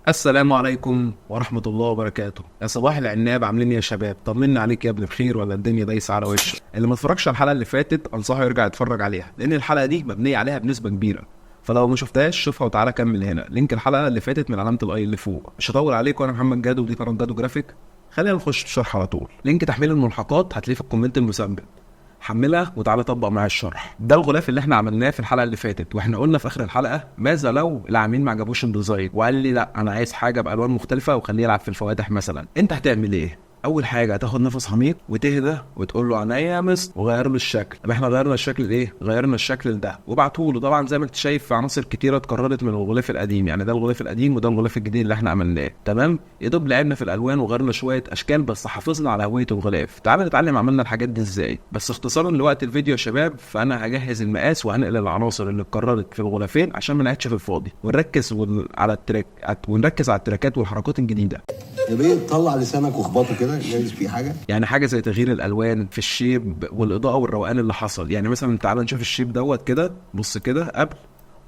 السلام عليكم ورحمة الله وبركاته. يا صباح العناب، عاملين يا شباب؟ طمنا عليك يا ابن بخير ولا الدنيا دايسة على وشك؟ اللي ما اتفرجش على الحلقة اللي فاتت انصحه يرجع يتفرج عليها، لأن الحلقة دي مبنية عليها بنسبة كبيرة. فلو ما شفتهاش شوفها وتعالى كمل هنا، لينك الحلقة اللي فاتت من علامة الاي اللي فوق. مش هطول عليكم، انا محمد جادو ودي قناة جادو جرافيك. خلينا نخش في الشرح على طول. لينك تحميل الملحقات هتلاقيه في الكومنت المثبت، حملها وتعالى طبق معايا الشرح. ده الغلاف اللي احنا عملناه في الحلقه اللي فاتت، واحنا قلنا في اخر الحلقه ماذا لو العميل ما عجبوش الديزاين وقال لي لا انا عايز حاجه بالوان مختلفه وخليه يلعب في الفواتح مثلا. انت هتعمل ايه؟ اول حاجه هتاخد نفس عميق وتهدى وتقول له عينيا يا مستر، وغير له الشكل. طب احنا غيرنا الشكل لايه؟ غيرنا الشكل ده وبعته له. طبعا زي ما انت شايف في عناصر كتيره اتكررت من الغلاف القديم، يعني ده الغلاف القديم وده الغلاف الجديد اللي احنا عملناه. تمام، يا دوب لعبنا في الالوان وغيرنا شويه اشكال بس حافظنا على هويه الغلاف. تعال نتعلم عملنا الحاجات دي ازاي. بس اختصارا لوقت الفيديو يا شباب، فانا هجهز المقاس وهنقل العناصر اللي اتكررت في الغلافين عشان ما نقعدش في الفاضي، ونركز على ونركز على التراكات والحركات الجديده. يا بيه طلع لسانك واخبطه كده جايز في حاجه. يعني حاجه زي تغيير الالوان في الشيب والاضاءه والروقان اللي حصل. يعني مثلا تعال نشوف الشيب دوت كده، بص كده قبل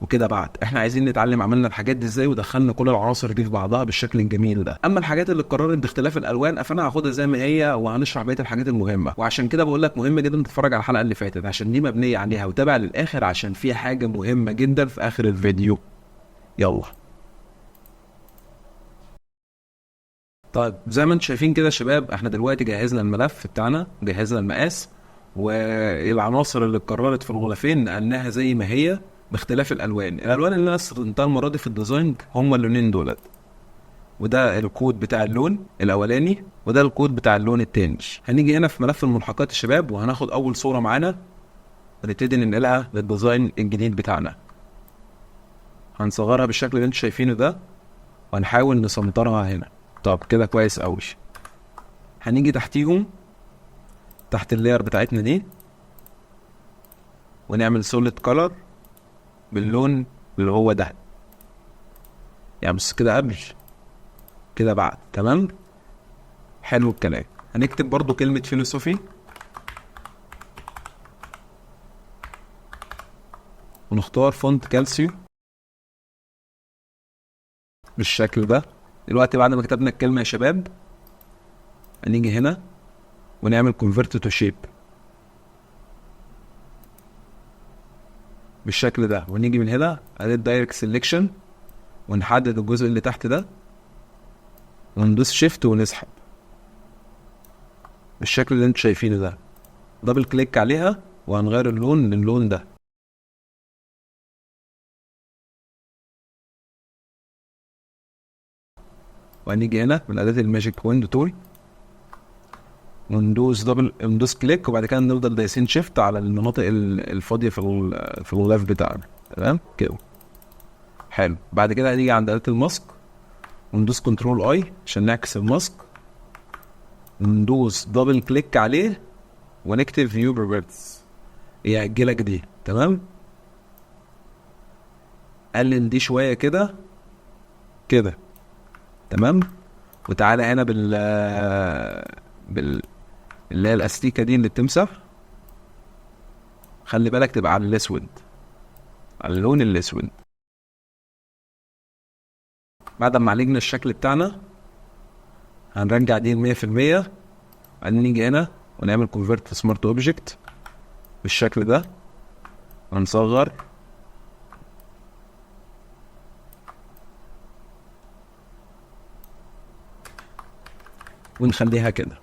وكده بعد. احنا عايزين نتعلم عملنا الحاجات دي ازاي ودخلنا كل العناصر دي في بعضها بالشكل الجميل ده. اما الحاجات اللي اتكررت باختلاف الالوان فانا هاخدها زي ما هي وهنشرح بقيه الحاجات المهمه. وعشان كده بقول لك مهم جدا تتفرج على الحلقه اللي فاتت عشان دي مبنيه عليها، وتابع للاخر عشان في حاجه مهمه جدا في اخر الفيديو. يلا. طيب زي ما انتم شايفين كده يا شباب، احنا دلوقتي جهزنا الملف بتاعنا، جهزنا المقاس والعناصر اللي اتكررت في الغلافين نقلناها زي ما هي باختلاف الالوان. الالوان اللي انا استخدمتها المره دي في الديزاين هم اللونين دولت، وده الكود بتاع اللون الاولاني وده الكود بتاع اللون التاني. هنيجي هنا في ملف الملحقات يا شباب وهناخد اول صوره معانا ونبتدي ننقلها للديزاين الجديد بتاعنا. هنصغرها بالشكل اللي انتم شايفينه ده وهنحاول نسنترها هنا. طب كده كويس قوي. هنيجي تحتيهم، تحت اللاير بتاعتنا دي، ونعمل سوليد كولر باللون اللي هو ده. يعني بس كده قبل كده بعد. تمام، حلو الكلام. هنكتب برضو كلمة فيلوسوفي ونختار فونت كالسيو بالشكل ده. دلوقتي بعد ما كتبنا الكلمة يا شباب هنيجي هنا ونعمل convert to shape بالشكل ده، ونيجي من هنا edit direct selection ونحدد الجزء اللي تحت ده وندوس شيفت ونسحب بالشكل اللي انتوا شايفينه ده. دبل كليك عليها وهنغير اللون للون ده. وهنيجي هنا من اداه الماجيك ويندو تول وندوس كليك، وبعد كده نفضل دايسين شيفت على المناطق الفاضيه في الغلاف بتاعنا. تمام كده حلو. بعد كده هنيجي عند اداه الماسك وندوس كنترول اي عشان نعكس الماسك، ندوس دبل كليك عليه ونكتب فيو بروبرتيز يعجلك دي. تمام، قلل دي شويه كده كده. تمام، وتعالى هنا اللي هي الاستيكه دي اللي بتمسح، خلي بالك تبقى على الاسود، على اللون الاسود. بعد ما عالجنا الشكل بتاعنا هنرجع دي 100%. بعدين نيجي هنا ونعمل كونفرت سمارت اوبجكت بالشكل ده ونصغر ونخليها كده.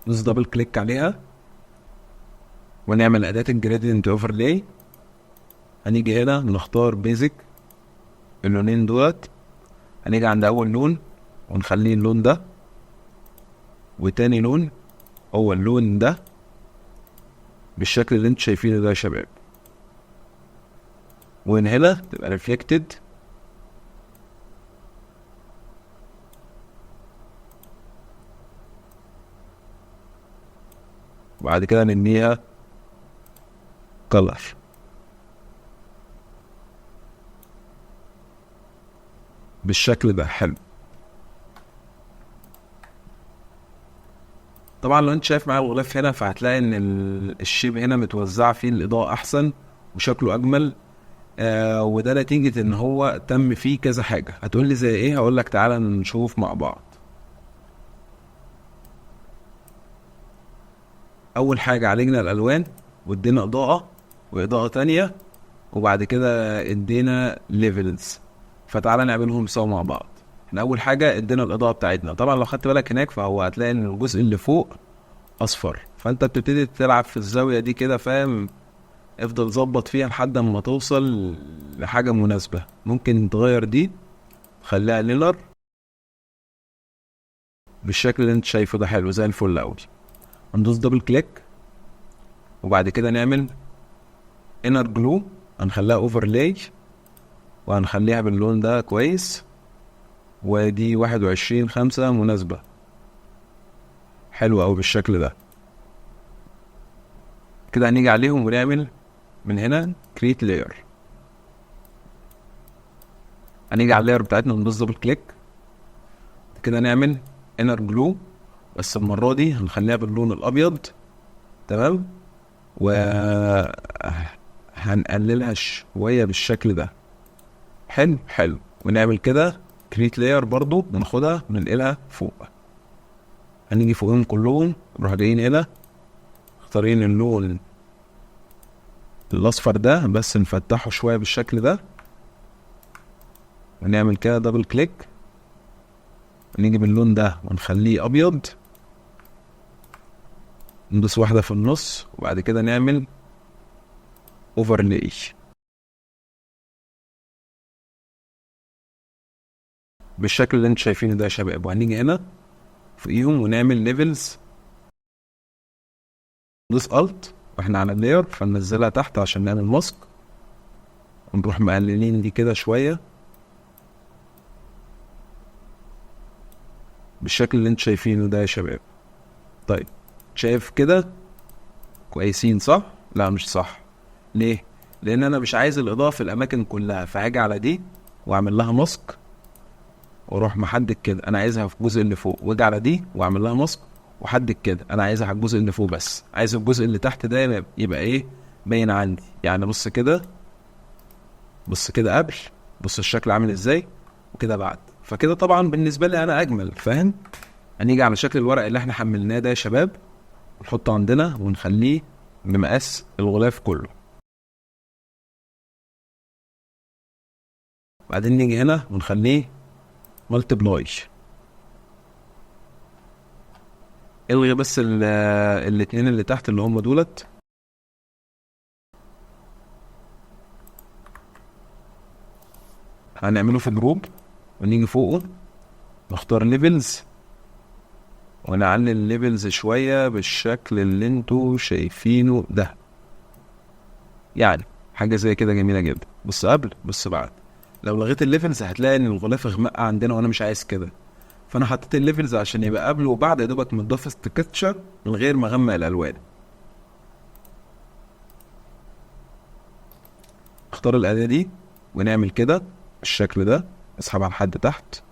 ندوس دبل كليك عليها ونعمل اداه الجريدينت اوفرلاي. هنيجي هنا نختار بيزك اللونين دولت، هنيجي عند اول لون ونخليه اللون ده، وتاني لون هو اللون ده بالشكل اللي انتوا شايفينه ده يا شباب. ومن هنا تبقى ريفلكتد وبعد كده ننيها كلر بالشكل ده. حلو. طبعا لو انت شايف معايا الغلاف هنا فهتلاقي ان الشيب هنا متوزع فيه الاضاءة احسن وشكله اجمل. وده نتيجة ان هو تم فيه كذا حاجة. هتقول لي زي ايه؟ هقول لك تعالى نشوف مع بعض. اول حاجة عالجنا الالوان وادينا اضاءة واضاءة تانية، وبعد كده ادينا ليفلز. فتعالى نعملهم سوا مع بعض. احنا اول حاجة ادينا الاضاءة بتاعتنا. طبعا لو خدت بالك هناك فهو هتلاقي ان الجزء اللي فوق اصفر، فانت بتبتدي تلعب في الزاوية دي كده، فاهم؟ افضل ظبط فيها لحد ما توصل لحاجة مناسبة. ممكن تغير دي خليها لينر بالشكل اللي انت شايفه ده، حلو زي الفل اوي. هندوس دبل كليك وبعد كده نعمل انر جلو، هنخليها اوفرلاي وهنخليها باللون ده كويس، ودي 21/5 مناسبة، حلو اوي بالشكل ده. كده هنيجي عليهم ونعمل من هنا كريت لاير. هنيجي على اللاير بتاعتنا وندوس دبل كليك كده، نعمل انر جلو بس المرة دي هنخليها باللون الابيض، تمام؟ و هنقللها شوية بالشكل ده، حلو حلو. ونعمل كده كريت لاير برضو، ناخدها وننقلها فوق. هنيجي فوقهم كلهم، نروح جايين هنا اختارين اللون الاصفر ده بس نفتحه شوية بالشكل ده، ونعمل كده دبل كليك ونيجي باللون ده ونخليه ابيض، ندوس واحدة في النص وبعد كده نعمل اوفرلاي بالشكل اللي انتوا شايفينه ده يا شباب. وهنيجي هنا فوقيهم ونعمل ليفلز، ندوس الت واحنا على اللاير فننزلها تحت عشان نعمل ماسك، ونروح مقللين دي كده شوية بالشكل اللي انتوا شايفينه ده يا شباب. طيب شايف كده كويسين صح؟ لا مش صح. ليه؟ لان انا مش عايز الاضاءة في الاماكن كلها، فهاجي على دي واعمل لها ماسك واروح محدد كده انا عايزها في الجزء اللي فوق، واجي على دي واعمل لها ماسك وحدد كده انا عايزها على الجزء اللي فوق بس، عايز الجزء اللي تحت ده يبقى ايه؟ باين عندي. يعني بص كده، بص كده قبل، بص الشكل عامل ازاي، وكده بعد. فكده طبعا بالنسبه لي انا اجمل، فاهم؟ هنيجي على شكل الورق اللي احنا حملناه ده يا شباب، نحطه عندنا ونخليه بمقاس الغلاف كله. بعدين نيجي هنا ونخليه مالتيبلاي. الغي بس الاتنين اللي تحت اللي هم دولت. هنعمله في جروب ونيجي فوقه نختار ليفلز ونعلي الليفلز شوية بالشكل اللي انتوا شايفينه ده، يعني حاجة زي كده جميلة جدا. بص قبل بص بعد. لو لغيت الليفلز هتلاقي ان الغلاف غمق عندنا وانا مش عايز كده، فانا حطيت الليفلز عشان يبقى قبل وبعد يا دوبك متضاف ستيكتشر من غير ما اغمق الالوان. اختار الاداة دي ونعمل كده بالشكل ده، اسحبها لحد تحت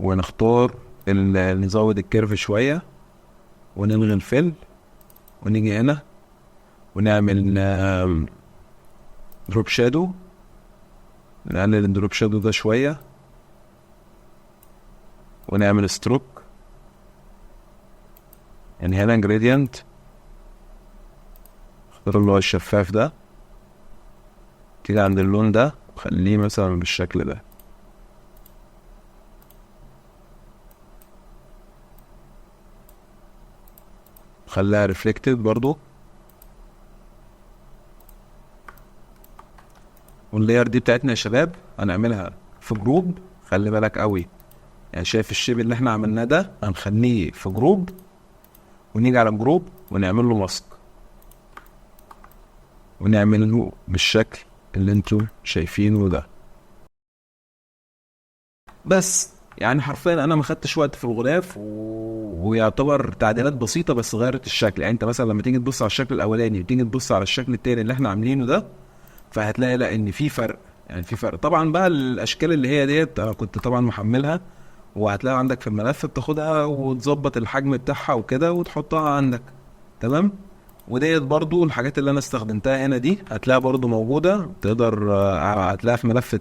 ونختار نزود الكيرف شوية ونلغي الفل، ونيجي هنا ونعمل دروب شادو، نقلل الدروب شادو ده شوية ونعمل ستروك. يعني هنا جريدينت اختار اللي هو الشفاف ده، تيجي عند اللون ده وخليه مثلا بالشكل ده، خليها ريفلكتد برضو. واللاير دي بتاعتنا يا شباب هنعملها في جروب، خلي بالك قوي. يعني شايف الشيب اللي احنا عملناه ده هنخليه في جروب، ونيجي على جروب ونعمل له ماسك ونعمله بالشكل اللي انتوا شايفينه ده. بس يعني حرفيا انا ما خدتش وقت في الغلاف ويعتبر تعديلات بسيطه بس غيرت الشكل. يعني انت مثلا لما تيجي تبص على الشكل الاولاني وتيجي تبص على الشكل التاني اللي احنا عاملينه ده، فهتلاقي لا ان في فرق. يعني في فرق طبعا. بقى الاشكال اللي هي ديت انا كنت طبعا محملها، وهتلاقي عندك في الملف بتاخدها وتظبط الحجم بتاعها وكده وتحطها عندك، تمام؟ وديت برضو الحاجات اللي انا استخدمتها هنا دي هتلاقيها برضو موجودة، تقدر هتلاقيها في ملف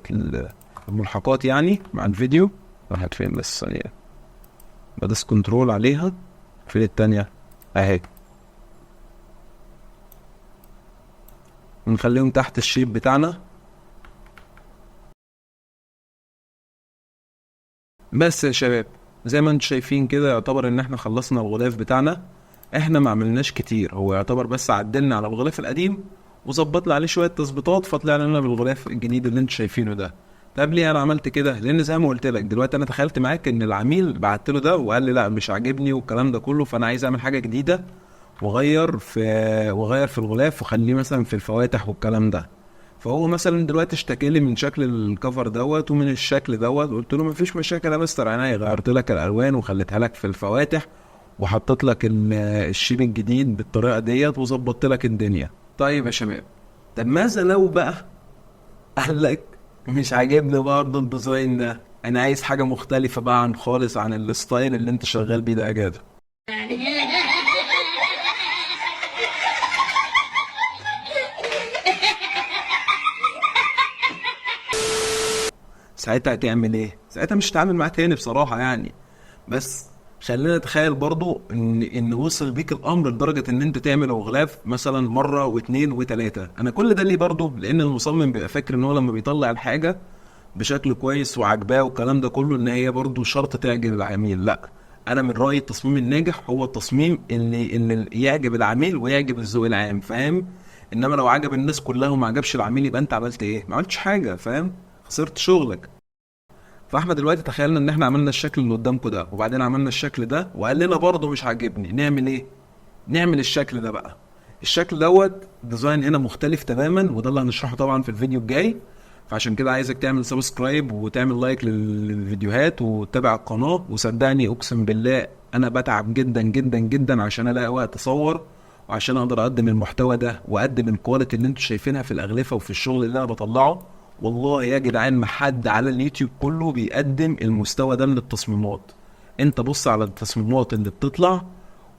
الملحقات يعني مع الفيديو. راحت فين بس ثانية، بدوس كنترول عليها، فين التانية اهي، ونخليهم تحت الشيب بتاعنا. بس يا شباب زي ما انتم شايفين كده يعتبر ان احنا خلصنا الغلاف بتاعنا. احنا ما عملناش كتير، هو يعتبر بس عدلنا على الغلاف القديم وظبطنا عليه شويه تظبيطات، فطلعنا لنا بالغلاف الجديد اللي انتم شايفينه ده. طب ليه انا عملت كده؟ لان زي ما قلت لك دلوقتي انا تخيلت معاك ان العميل بعت له ده وقال لي لا مش عاجبني والكلام ده كله، فانا عايز اعمل حاجه جديده وغير في الغلاف وخليه مثلا في الفواتح والكلام ده. فهو مثلا دلوقتي اشتكى لي من شكل الكفر دوت ومن الشكل دوت، قلت له مفيش مشاكل يا مستر، عينيا غيرت لك الالوان وخليتها لك في الفواتح وحطيت لك الشيب الجديد بالطريقه ديت وظبطت لك الدنيا. طيب يا شباب، طب ماذا لو بقى قال لك مش عاجبني برضه الديزاين ده، انا عايز حاجه مختلفه بقى عن خالص عن الستايل اللي انت شغال بيه ده يا جدع؟ ساعتها هتعمل ايه؟ ساعتها مش هتعامل معاه تاني بصراحه يعني. بس خلينا نتخيل برضو ان وصل بيك الامر لدرجه ان انت تعمل غلاف مثلا مره واثنين وثلاثه. انا كل ده ليه برضو؟ لان المصمم بيبقى فاكر ان هو لما بيطلع الحاجه بشكل كويس وعجباه والكلام ده كله ان هي برضو شرط تعجب العميل. لا، انا من رايي التصميم الناجح هو التصميم اللي يعجب العميل ويعجب الذوق العام، فاهم؟ انما لو عجب الناس كلها وما عجبش العميل يبقى انت عملت ايه؟ ما عملتش حاجه، فاهم؟ خسرت شغلك. فاحنا دلوقتي تخيلنا ان احنا عملنا الشكل اللي قدامكم ده وبعدين عملنا الشكل ده وقال لنا برضه مش عاجبني، نعمل ايه؟ نعمل الشكل ده بقى. الشكل دوت ديزاين هنا مختلف تماما وده اللي هنشرحه طبعا في الفيديو الجاي. فعشان كده عايزك تعمل سبسكرايب وتعمل لايك للفيديوهات وتتابع القناة، وصدقني اقسم بالله انا بتعب جدا جدا جدا عشان الاقي وقت اصور وعشان اقدر اقدم المحتوى ده واقدم الكواليتي اللي انتوا شايفينها في الاغلفة وفي الشغل اللي انا بطلعه. والله يا جدعان ما حد على اليوتيوب كله بيقدم المستوى ده من التصميمات. انت بص على التصميمات اللي بتطلع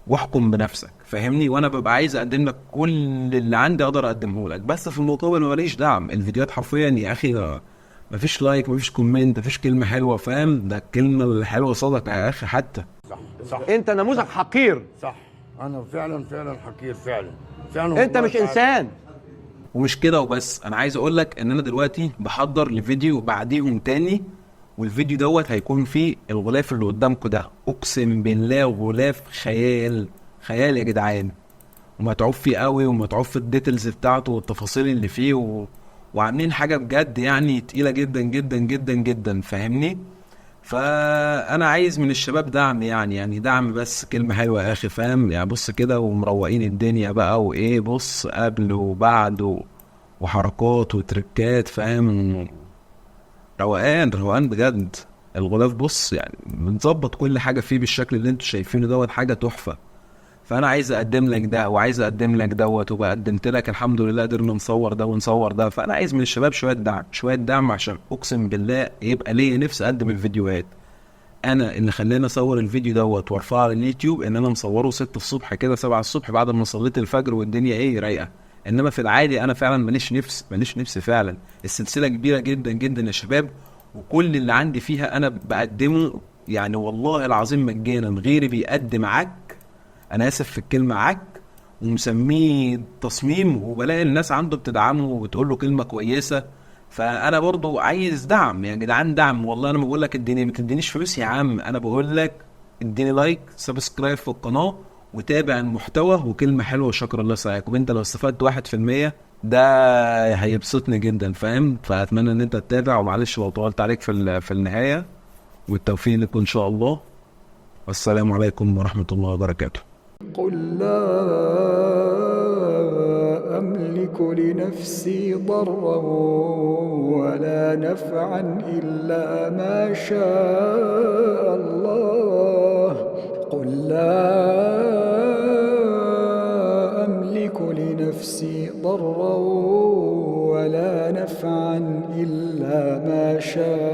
واحكم بنفسك، فاهمني؟ وانا ببقى عايز اقدم لك كل اللي عندي اقدر اقدمه لك، بس في المقابل ما ماليش دعم. الفيديوهات حرفيا يا اخي مفيش لايك، مفيش كومنت، مفيش كلمه حلوه، فاهم؟ ده الكلمه الحلوه صدق يا اخي حتى. صح انت نموذج حقير، صح. انا فعلا حقير فعلا انت مش انسان. ومش كده وبس، انا عايز اقول لك ان انا دلوقتي بحضر لفيديو بعديهم تاني، والفيديو دوت هيكون فيه الغلاف اللي قدامكم ده. اقسم بالله غلاف خيال خيال يا جدعان، ومتعوب فيه قوي ومتعوب في الديتيلز بتاعته والتفاصيل اللي فيه وعاملين حاجه بجد يعني تقيله جدا جدا جدا جدا، فاهمني؟ فانا عايز من الشباب دعم يعني دعم، بس كلمه حلوه يا اخي، فاهم؟ يعني بص كده ومروقين الدنيا بقى وايه، بص قبل وبعد وحركات وتركات، فاهم؟ روقان بجد. الغلاف بص يعني بنظبط كل حاجه فيه بالشكل اللي انتوا شايفينه دوت، حاجه تحفه. فانا عايز اقدم لك ده وعايز اقدم لك دوت، وقدمت لك الحمد لله، قدرنا نصور ده ونصور ده. فانا عايز من الشباب شويه دعم عشان اقسم بالله يبقى ليا نفس اقدم الفيديوهات. انا اللي خلاني اصور الفيديو دوت وارفعه على اليوتيوب ان انا مصوره 6 الصبح كده 7 الصبح بعد ما صليت الفجر والدنيا ايه رايقه. انما في العادي انا فعلا ماليش نفس فعلا. السلسله كبيره جدا جدا يا شباب، وكل اللي عندي فيها انا بقدمه يعني والله العظيم مجانا، غيري بيقدم عك، انا اسف في الكلمه عك، ومسميه تصميم، وبلاقي الناس عنده بتدعمه وبتقول له كلمه كويسه. فانا برضو عايز دعم يا جدعان، دعم والله. انا بقول لك اديني، ما تدينيش فلوس يا عم، انا بقول لك اديني لايك سبسكرايب في القناه وتابع المحتوى وكلمه حلوه وشكرا الله سعيكم. انت لو استفدت 1% ده هيبسطني جدا، فاهم؟ فاتمنى ان انت تتابع، ومعلش لو طولت عليك في النهايه، والتوفيق لكم ان شاء الله. والسلام عليكم ورحمه الله وبركاته. قل لا أملك لنفسي ضرا ولا نفعا إلا ما شاء الله. قل لا أملك لنفسي ضرا ولا نفعا إلا ما شاء